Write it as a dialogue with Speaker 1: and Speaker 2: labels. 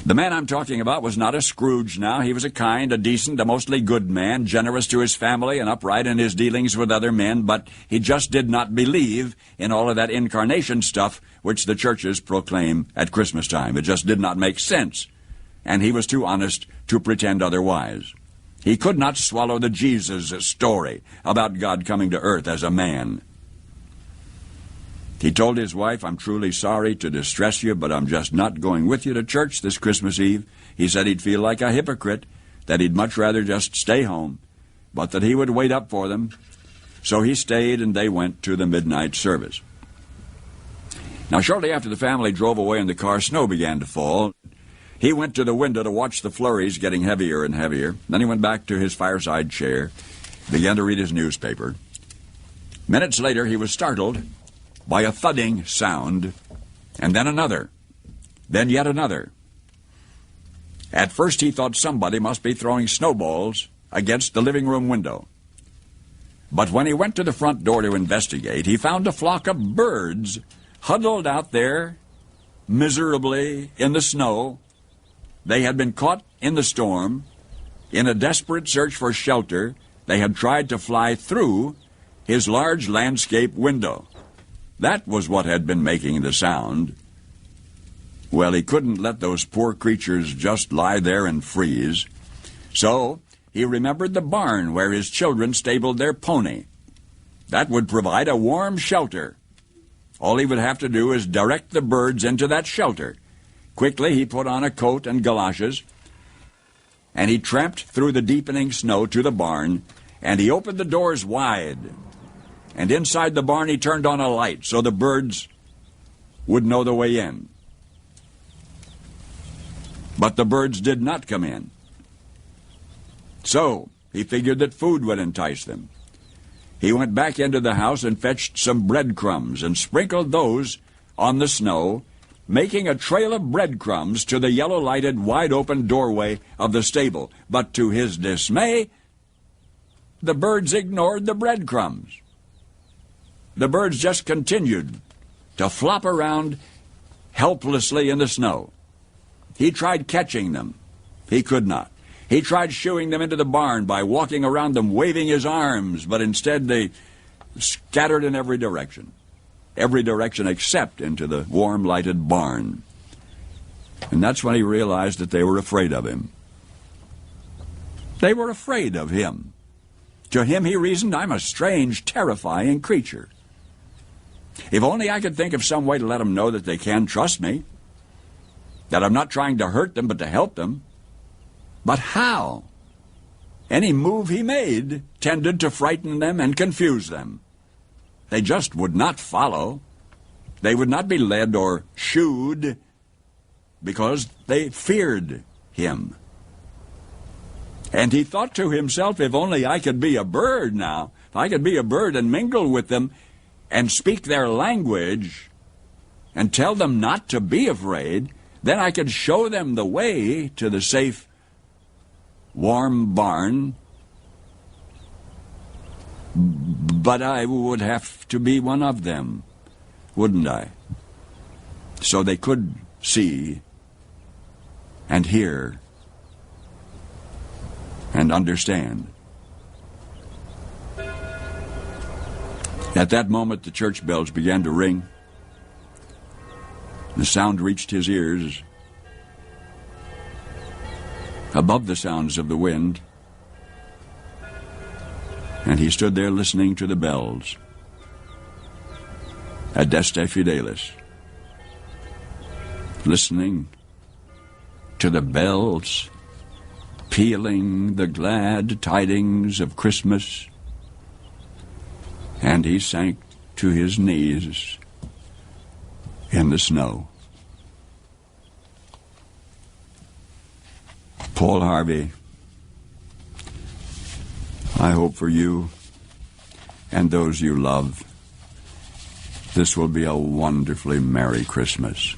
Speaker 1: The man I'm talking about was not a Scrooge now. He was a kind, a decent, a mostly good man, generous to his family and upright in his dealings with other men, but he just did not believe in all of that incarnation stuff which the churches proclaim at Christmas time. It just did not make sense, and he was too honest to pretend otherwise. He could not swallow the Jesus story about God coming to earth as a man. He told his wife, "I'm truly sorry to distress you, but I'm just not going with you to church this Christmas Eve." He said he'd feel like a hypocrite, that he'd much rather just stay home, but that he would wait up for them. So he stayed, and they went to the midnight service. Now, shortly after the family drove away in the car, snow began to fall. He went to the window to watch the flurries getting heavier and heavier. Then he went back to his fireside chair, began to read his newspaper. Minutes later, he was startled by a thudding sound, and then another, then yet another. At first he thought somebody must be throwing snowballs against the living room window. But when he went to the front door to investigate, he found a flock of birds huddled out there miserably in the snow. They had been caught in the storm. In a desperate search for shelter, they had tried to fly through his large landscape window. That was what had been making the sound. Well, he couldn't let those poor creatures just lie there and freeze. So he remembered the barn where his children stabled their pony. That would provide a warm shelter. All he would have to do is direct the birds into that shelter. Quickly he put on a coat and galoshes, and he tramped through the deepening snow to the barn, and he opened the doors wide. And inside the barn he turned on a light so the birds would know the way in. But the birds did not come in. So he figured that food would entice them. He went back into the house and fetched some breadcrumbs and sprinkled those on the snow, making a trail of breadcrumbs to the yellow-lighted, wide-open doorway of the stable. But to his dismay, the birds ignored the breadcrumbs. The birds just continued to flop around helplessly in the snow. He tried catching them. He could not. He tried shooing them into the barn by walking around them, waving his arms, but instead they scattered in every direction except into the warm, lighted barn. And that's when he realized that they were afraid of him. They were afraid of him. To him, he reasoned, "I'm a strange, terrifying creature. If only I could think of some way to let them know that they can trust me, that I'm not trying to hurt them but to help them." But how? Any move he made tended to frighten them and confuse them. They just would not follow. They would not be led or shooed because they feared him. And he thought to himself, if only I could be a bird now, if I could be a bird and mingle with them and speak their language and tell them not to be afraid, then I could show them the way to the safe, warm barn. But I would have to be one of them, wouldn't I? So they could see and hear and understand. At that moment, the church bells began to ring. The sound reached his ears above the sounds of the wind, and he stood there listening to the bells. Adeste Fidelis. Listening to the bells pealing the glad tidings of Christmas, and he sank to his knees in the snow. Paul Harvey, I hope for you and those you love, this will be a wonderfully Merry Christmas.